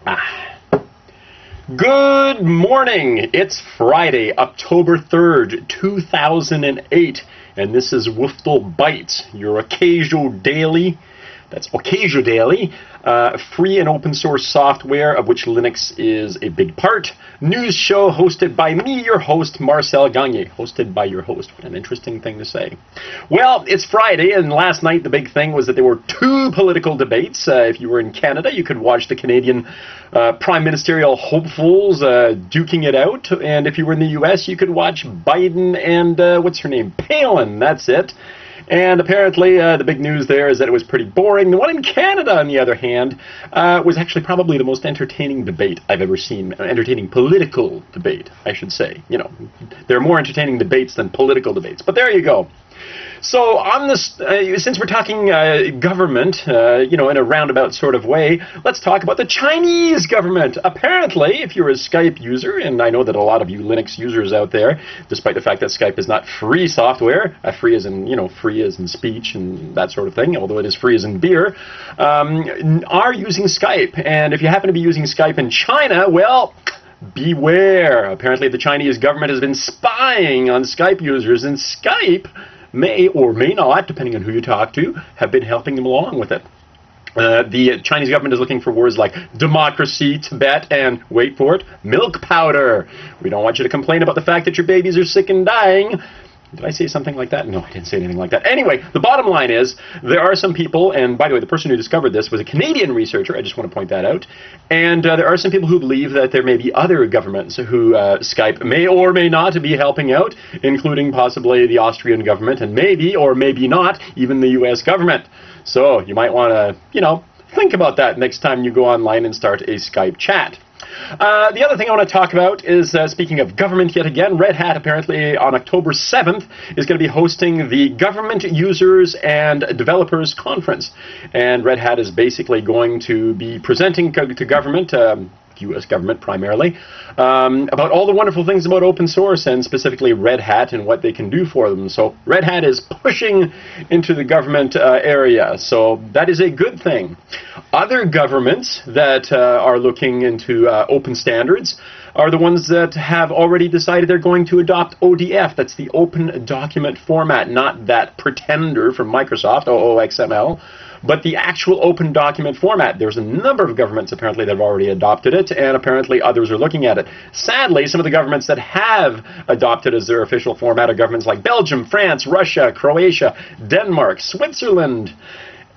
Ah. Good morning. It's Friday, October 3rd, 2008, and this is WFTL Bytes, your occasional daily. That's occasiodaily, free and open source software of which Linux is a big part. News show hosted by me, your host, Marcel Gagné. Hosted by your host. What an interesting thing to say. Well, it's Friday, and last night the big thing was that there were two political debates. If you were in Canada, you could watch the Canadian prime ministerial hopefuls duking it out. And if you were in the U.S., you could watch Biden and, what's her name? Palin. That's it. And apparently the big news there is that it was pretty boring. The one in Canada, on the other hand, was actually probably the most entertaining debate I've ever seen. Entertaining political debate, I should say. You know, there are more entertaining debates than political debates. But there you go. So on this, since we're talking government, you know, in a roundabout sort of way, let's talk about the Chinese government. Apparently, if you're a Skype user, and I know that a lot of you Linux users out there, despite the fact that Skype is not free software, free as in, you know, free as in speech and that sort of thing, although it is free as in beer, are using Skype. And if you happen to be using Skype in China, well, beware. Apparently, the Chinese government has been spying on Skype users, and Skype may or may not, depending on who you talk to, have been helping them along with it. The Chinese government is looking for words like democracy, Tibet, and, wait for it, milk powder. We don't want you to complain about the fact that your babies are sick and dying. Did I say something like that? No, I didn't say anything like that. Anyway, the bottom line is, there are some people, and by the way, the person who discovered this was a Canadian researcher, I just want to point that out, and there are some people who believe that there may be other governments who Skype may or may not be helping out, including possibly the Austrian government, and maybe, or maybe not, even the US government. So, you might want to, you know, think about that next time you go online and start a Skype chat. The other thing I want to talk about is, speaking of government yet again, RedHat apparently on October 7th is going to be hosting the Government Users and Developers Conference. And RedHat is basically going to be presenting to government, U.S. government primarily, about all the wonderful things about open source and specifically Red Hat and what they can do for them. So Red Hat is pushing into the government area, so that is a good thing. Other governments that are looking into open standards are the ones that have already decided they're going to adopt ODF. That's the Open Document Format, not that pretender from Microsoft, OOXML, but the actual open document format. There's a number of governments apparently that have already adopted it, and apparently others are looking at it. Sadly, some of the governments that have adopted as their official format are governments like Belgium, France, Russia, Croatia, Denmark, Switzerland,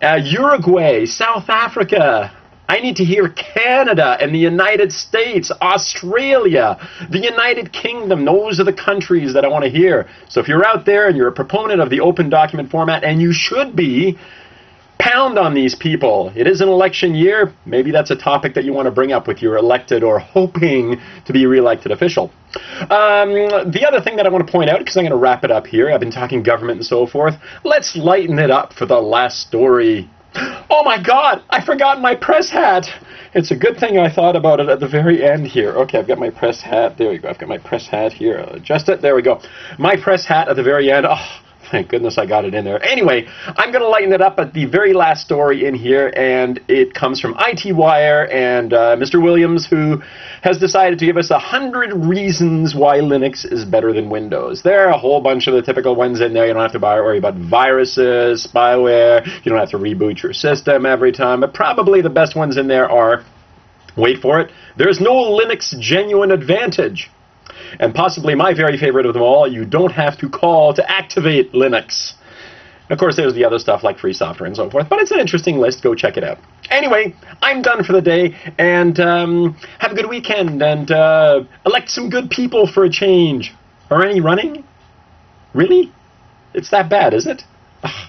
Uruguay, South Africa. I need to hear Canada and the United States, Australia, the United Kingdom. Those are the countries that I want to hear. So if you're out there and you're a proponent of the open document format, and you should be, pound on these people. It is an election year. Maybe that's a topic that you want to bring up with your elected or hoping to be re-elected official. The other thing that I want to point out, because I'm going to wrap it up here, I've been talking government and so forth, let's lighten it up for the last story. Oh my God, I forgot my press hat. It's a good thing I thought about it at the very end here. Okay, I've got my press hat. There we go. I've got my press hat here. I'll adjust it. There we go. My press hat at the very end. Oh, thank goodness I got it in there. Anyway, I'm going to lighten it up at the very last story in here, and it comes from IT Wire and Mr. Williams, who has decided to give us 100 reasons why Linux is better than Windows. There are a whole bunch of the typical ones in there. You don't have to worry about viruses, spyware. You don't have to reboot your system every time. But probably the best ones in there are, wait for it, there's no Linux genuine advantage. And possibly my very favorite of them all, you don't have to call to activate Linux. Of course, there's the other stuff like free software and so forth, but it's an interesting list. Go check it out. Anyway, I'm done for the day, and have a good weekend, and elect some good people for a change. Are any running? Really? It's that bad, is it? Ugh.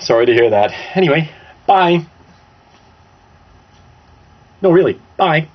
Sorry to hear that. Anyway, bye. No, really, bye.